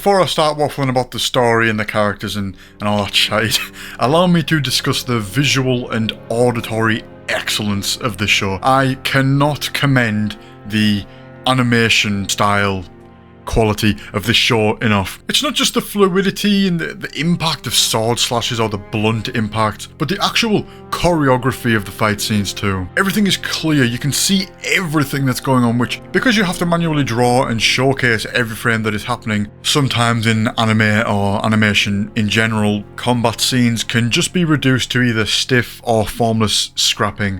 before I start waffling about the story and the characters and all that shit, allow me to discuss the visual and auditory excellence of the show. I cannot commend the animation style quality of this show enough. It's not just the fluidity and the impact of sword slashes or the blunt impact, but the actual choreography of the fight scenes too. Everything is clear, you can see everything that's going on, which, because you have to manually draw and showcase every frame that is happening, sometimes in anime or animation in general, combat scenes can just be reduced to either stiff or formless scrapping.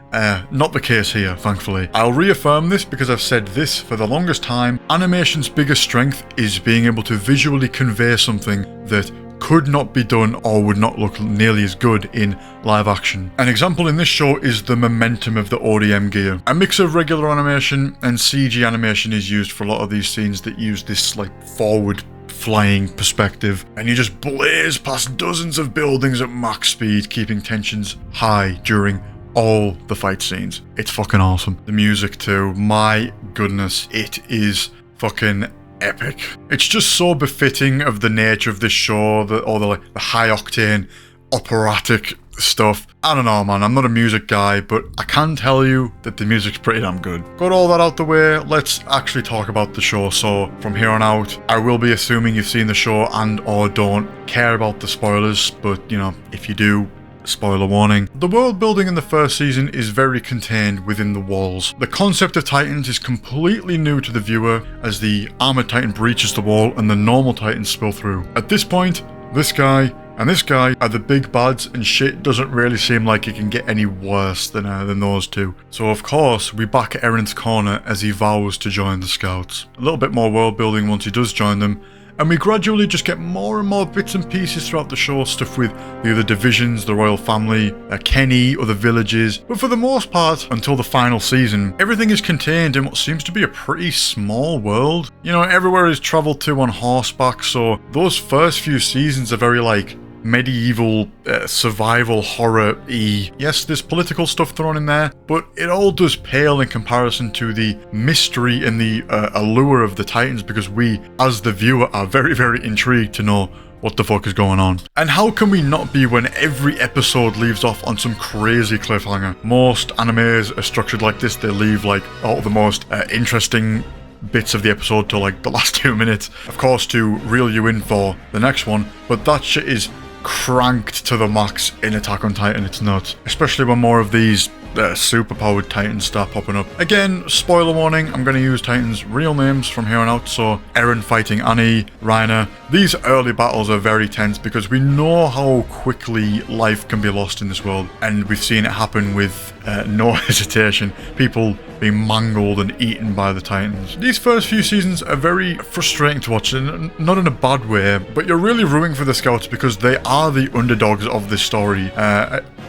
Not the case here, thankfully. I'll reaffirm this because I've said this for the longest time. Animation's biggest strength is being able to visually convey something that could not be done or would not look nearly as good in live action. An example in this show is the momentum of the ODM gear. A mix of regular animation and CG animation is used for a lot of these scenes that use this like forward flying perspective, and you just blaze past dozens of buildings at max speed, keeping tensions high during all the fight scenes. It's fucking awesome. The music too, my goodness, it is fucking epic. It's just so befitting of the nature of this show, all the high octane operatic stuff. I don't know, man, I'm not a music guy, but I can tell you that the music's pretty damn good. Got all that out the way, let's actually talk about the show. So from here on out, I will be assuming you've seen the show and or don't care about the spoilers, but you know, if you do, spoiler warning. The world building in the first season is very contained within the walls. The concept of Titans is completely new to the viewer as the armored Titan breaches the wall and the normal Titans spill through. At this point, this guy and this guy are the big bads, and shit doesn't really seem like it can get any worse than those two. So of course, we back Eren's corner as he vows to join the Scouts. A little bit more world building once he does join them, and we gradually just get more and more bits and pieces throughout the show, stuff with the other divisions, the royal family, Kenny, other villages. But for the most part, until the final season, everything is contained in what seems to be a pretty small world. You know, everywhere is travelled to on horseback, so those first few seasons are very like medieval survival horror-y. Yes, there's political stuff thrown in there, but it all does pale in comparison to the mystery and the allure of the Titans, because we, as the viewer, are very, very intrigued to know what the fuck is going on. And how can we not be when every episode leaves off on some crazy cliffhanger? Most animes are structured like this. They leave like all the most interesting bits of the episode to like the last 2 minutes, of course, to reel you in for the next one, but that shit is cranked to the max in Attack on Titan. It's nuts, especially when more of these super-powered Titans start popping up. Again, spoiler warning, I'm going to use Titans' real names from here on out, so Eren fighting Annie, Reiner. These early battles are very tense because we know how quickly life can be lost in this world, and we've seen it happen with no hesitation. People being mangled and eaten by the Titans. These first few seasons are very frustrating to watch, and not in a bad way, but you're really rooting for the Scouts because they are the underdogs of this story,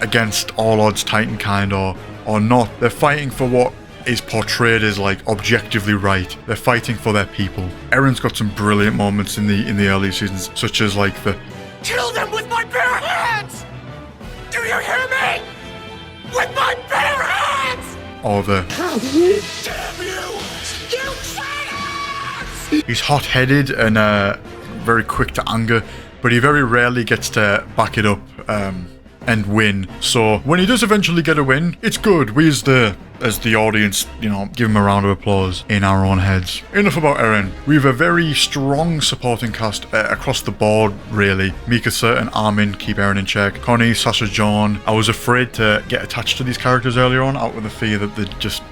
against all odds Titan kind or not. They're fighting for what is portrayed as like objectively right. They're fighting for their people. Eren's got some brilliant moments in the early seasons, such as like the kill them with my bare hands! Do you hear me? With my bare hands! or the damn you! You traitors! He's hot-headed and very quick to anger, but he very rarely gets to back it up and win. So when he does eventually get a win, it's good. We as the audience, you know, give him a round of applause in our own heads. Enough about Eren. We have a very strong supporting cast across the board, really. Mikasa and Armin keep Eren in check. Connie, Sasha, John. I was afraid to get attached to these characters earlier on, out with the fear that they'd just,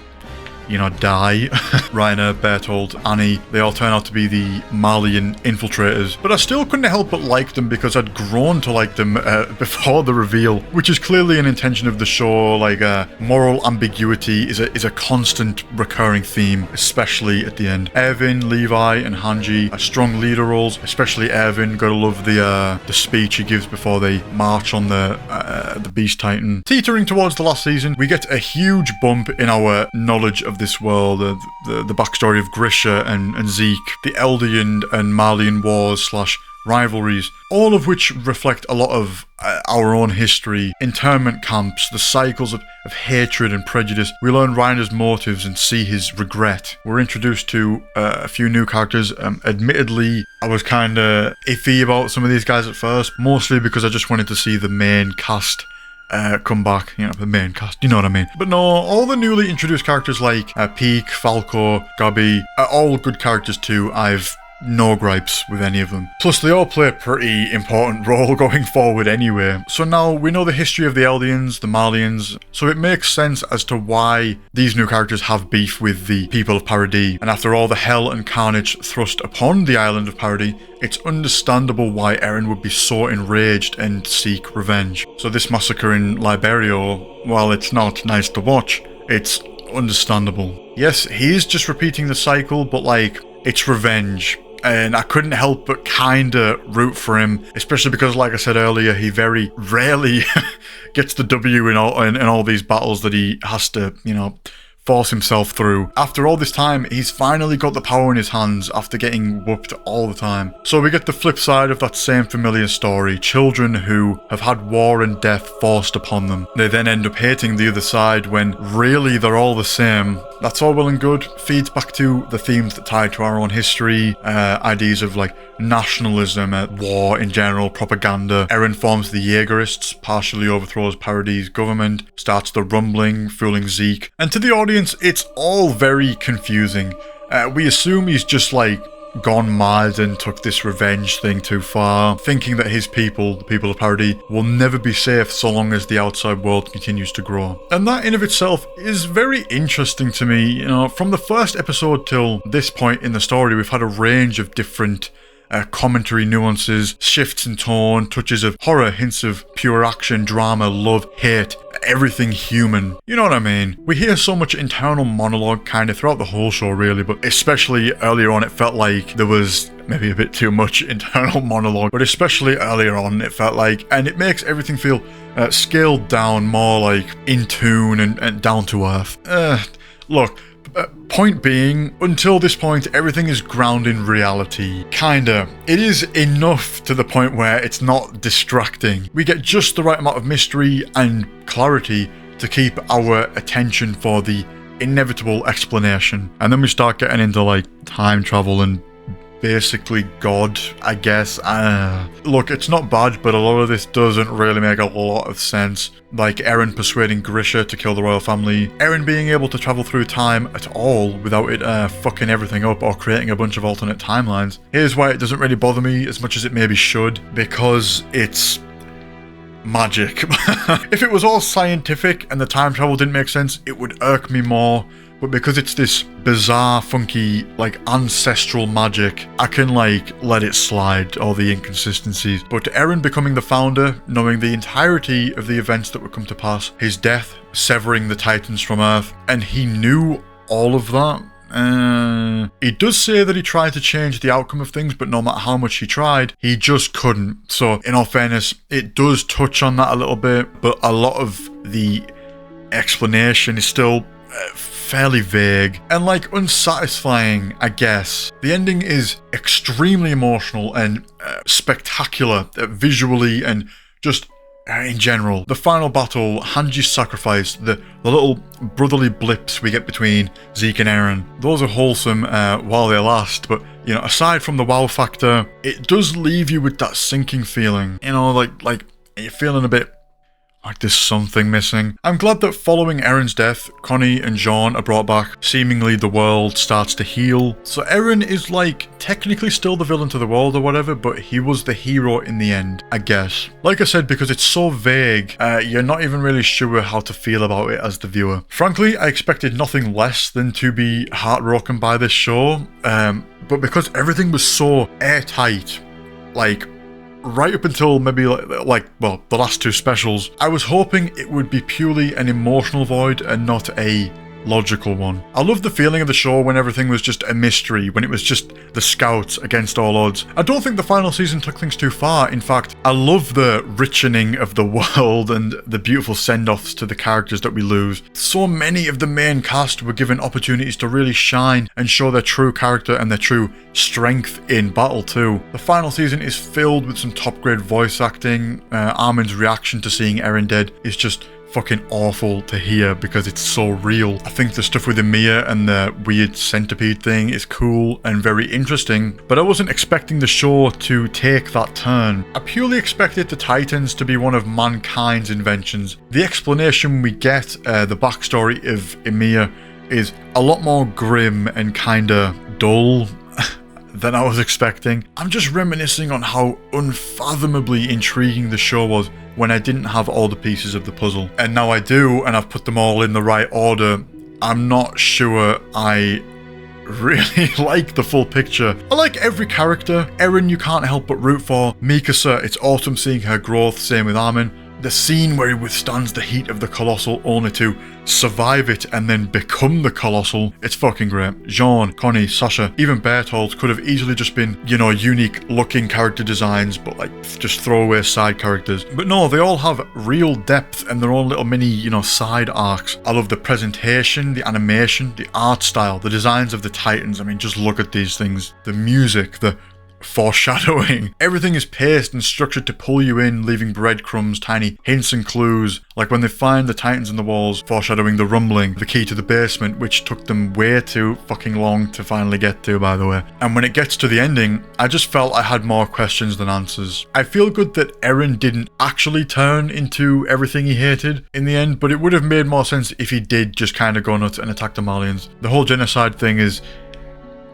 you know, die. Reiner, Bertolt, Annie, they all turn out to be the Malian infiltrators, but I still couldn't help but like them because I'd grown to like them before the reveal, which is clearly an intention of the show. Like moral ambiguity is a constant recurring theme, especially at the end. Erwin, Levi, and Hanji are strong leader roles, especially Erwin. Gotta love the speech he gives before they march on the Beast Titan. Teetering towards the last season, we get a huge bump in our knowledge of this world, the backstory of Grisha and Zeke, the Elden and Malian wars / rivalries, all of which reflect a lot of our own history, internment camps, the cycles of hatred and prejudice. We learn Reiner's motives and see his regret. We're introduced to a few new characters. Admittedly, I was kind of iffy about some of these guys at first, mostly because I just wanted to see the main cast come back, the main cast, you know what I mean. But no, all the newly introduced characters like Peak, Falco, Gobby are all good characters too. I've no gripes with any of them. Plus, they all play a pretty important role going forward anyway. So now we know the history of the Eldians, the Malians, so it makes sense as to why these new characters have beef with the people of Paradis. And after all the hell and carnage thrust upon the island of Paradis, it's understandable why Eren would be so enraged and seek revenge. So this massacre in Liberio, while it's not nice to watch, it's understandable. Yes, he is just repeating the cycle, but it's revenge. And I couldn't help but kinda root for him, especially because, like I said earlier, he very rarely gets the W in all these battles that he has to, force himself through. After all this time, he's finally got the power in his hands after getting whooped all the time. So we get the flip side of that same familiar story, children who have had war and death forced upon them. They then end up hating the other side when really they're all the same. That's all well and good, feeds back to the themes that tie to our own history, ideas of nationalism, war in general, propaganda. Eren forms the Jaegerists, partially overthrows Paradis' government, starts the rumbling, fooling Zeke. And to the audience, it's all very confusing. We assume he's just gone mad and took this revenge thing too far, thinking that his people, the people of Paradis, will never be safe so long as the outside world continues to grow. And that in of itself is very interesting to me. From the first episode till this point in the story, we've had a range of different commentary nuances, shifts in tone, touches of horror, hints of pure action, drama, love, hate, everything human. You know what I mean? We hear so much internal monologue kind of throughout the whole show really, but especially earlier on it felt like there was maybe a bit too much internal monologue, but especially earlier on it felt like, and it makes everything feel scaled down, more in tune and down to earth. Look, point being, until this point, everything is grounded in reality. Kinda. It is enough to the point where it's not distracting. We get just the right amount of mystery and clarity to keep our attention for the inevitable explanation. And then we start getting into time travel and basically God, I guess. Look, it's not bad, but a lot of this doesn't really make a lot of sense. Eren persuading Grisha to kill the royal family. Eren being able to travel through time at all without it fucking everything up or creating a bunch of alternate timelines. Here's why it doesn't really bother me as much as it maybe should. Because it's magic. If it was all scientific and the time travel didn't make sense, it would irk me more. But because it's this bizarre, funky, ancestral magic, I can, let it slide, all the inconsistencies. But Eren becoming the founder, knowing the entirety of the events that would come to pass, his death, severing the Titans from Earth, and he knew all of that. He does say that he tried to change the outcome of things, but no matter how much he tried, he just couldn't. So, in all fairness, it does touch on that a little bit, but a lot of the explanation is still fairly vague and unsatisfying, I guess. The ending is extremely emotional and spectacular visually and just in general. The final battle, Hanji's sacrifice, the little brotherly blips we get between Zeke and Eren, those are wholesome while they last, but aside from the wow factor, it does leave you with that sinking feeling. You're feeling a bit there's something missing. I'm glad that following Eren's death, Connie and Jean are brought back. Seemingly the world starts to heal. So Eren is technically still the villain to the world or whatever, but he was the hero in the end, I guess. Like I said, because it's so vague, you're not even really sure how to feel about it as the viewer. Frankly, I expected nothing less than to be heartbroken by this show, but because everything was so airtight, right up until maybe the last two specials, I was hoping it would be purely an emotional void and not a logical one. I love the feeling of the show when everything was just a mystery, when it was just the scouts against all odds. I don't think the final season took things too far. In fact, I love the richening of the world and the beautiful send-offs to the characters that we lose. So many of the main cast were given opportunities to really shine and show their true character and their true strength in battle too. The final season is filled with some top grade voice acting. Armin's reaction to seeing Eren dead is just fucking awful to hear because it's so real. I think the stuff with Emilia and the weird centipede thing is cool and very interesting, but I wasn't expecting the show to take that turn. I purely expected the Titans to be one of mankind's inventions. The explanation we get, the backstory of Emilia, is a lot more grim and kinda dull than I was expecting. I'm just reminiscing on how unfathomably intriguing the show was when I didn't have all the pieces of the puzzle. And now I do, and I've put them all in the right order. I'm not sure I really like the full picture. I like every character. Eren you can't help but root for. Mikasa, it's awesome seeing her growth, same with Armin. The scene where he withstands the heat of the Colossal only to survive it and then become the Colossal, it's fucking great. Jean, Connie, Sasha, even Bertolt could have easily just been, you know, unique looking character designs, but like just throwaway side characters. But no, they all have real depth and their own little mini, you know, side arcs. I love the presentation, the animation, the art style, the designs of the Titans. I mean, just look at these things. The music, the foreshadowing. Everything is paced and structured to pull you in, leaving breadcrumbs, tiny hints and clues. Like when they find the Titans in the walls, foreshadowing the rumbling, the key to the basement, which took them way too fucking long to finally get to, by the way. And when it gets to the ending, I just felt I had more questions than answers. I feel good that Eren didn't actually turn into everything he hated in the end, but it would have made more sense if he did just kind of go nuts and attack the Malians. The whole genocide thing is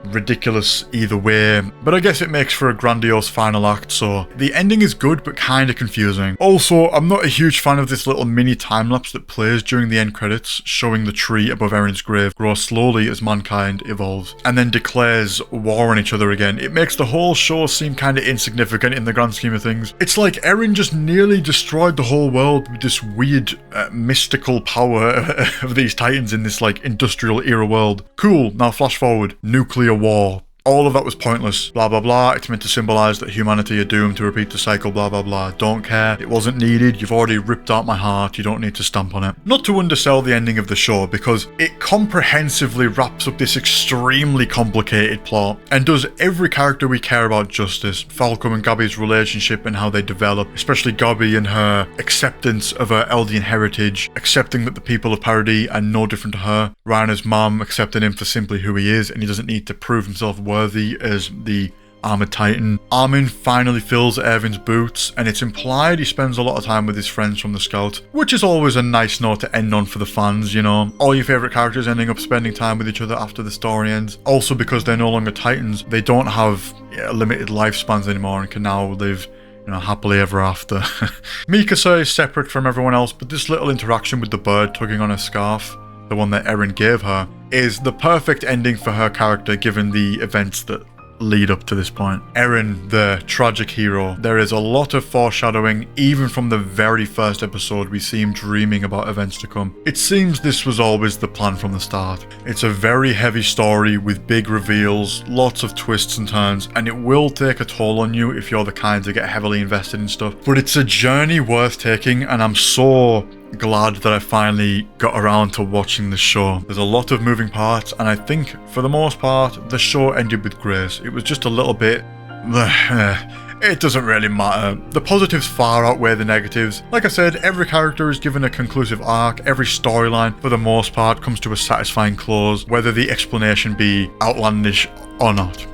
ridiculous either way, but I guess it makes for a grandiose final act, so the ending is good but kinda confusing. Also, I'm not a huge fan of this little mini time-lapse that plays during the end credits, showing the tree above Eren's grave grow slowly as mankind evolves, and then declares war on each other again. It makes the whole show seem kinda insignificant in the grand scheme of things. It's like Eren just nearly destroyed the whole world with this weird, mystical power of these Titans in this like industrial era world. Cool, now flash forward. Nuclear war. All of that was pointless. Blah blah blah. It's meant to symbolize that humanity are doomed to repeat the cycle. Blah blah blah. Don't care. It wasn't needed. You've already ripped out my heart. You don't need to stamp on it. Not to undersell the ending of the show, because it comprehensively wraps up this extremely complicated plot and does every character we care about justice. Falco and Gabi's relationship and how they develop, especially Gabi and her acceptance of her Eldian heritage, accepting that the people of Paradis are no different to her. Reina's mom accepting him for simply who he is, and he doesn't need to prove himself worthy as the armored titan. Armin finally fills Erwin's boots, and it's implied he spends a lot of time with his friends from the Scouts, which is always a nice note to end on for the fans, you know. All your favourite characters ending up spending time with each other after the story ends. Also, because they're no longer titans, they don't have limited lifespans anymore and can now live, you know, happily ever after. Mikasa is separate from everyone else, but this little interaction with the bird tugging on her scarf, the one that Eren gave her, is the perfect ending for her character given the events that lead up to this point. Eren, the tragic hero. There is a lot of foreshadowing, even from the very first episode we see him dreaming about events to come. It seems this was always the plan from the start. It's a very heavy story with big reveals, lots of twists and turns, and it will take a toll on you if you're the kind to get heavily invested in stuff. But it's a journey worth taking, and I'm so glad that I finally got around to watching the show. There's a lot of moving parts, and I think for the most part the show ended with grace. It was just a little bit it doesn't really matter. The positives far outweigh the negatives. Like I said, every character is given a conclusive arc. Every storyline for the most part comes to a satisfying close, whether the explanation be outlandish or not.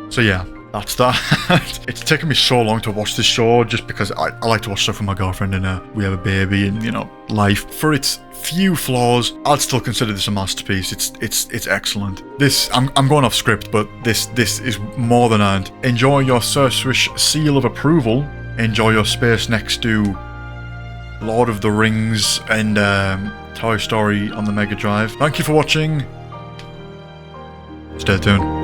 So yeah, that's that. It's taken me so long to watch this show just because I like to watch stuff with my girlfriend and we have a baby and, you know, life. For its few flaws, I'd still consider this a masterpiece. It's excellent. This, I'm going off script, but this is more than earned. Enjoy your Sir Swish seal of approval. Enjoy your space next to Lord of the Rings and Toy Story on the Mega Drive. Thank you for watching. Stay tuned.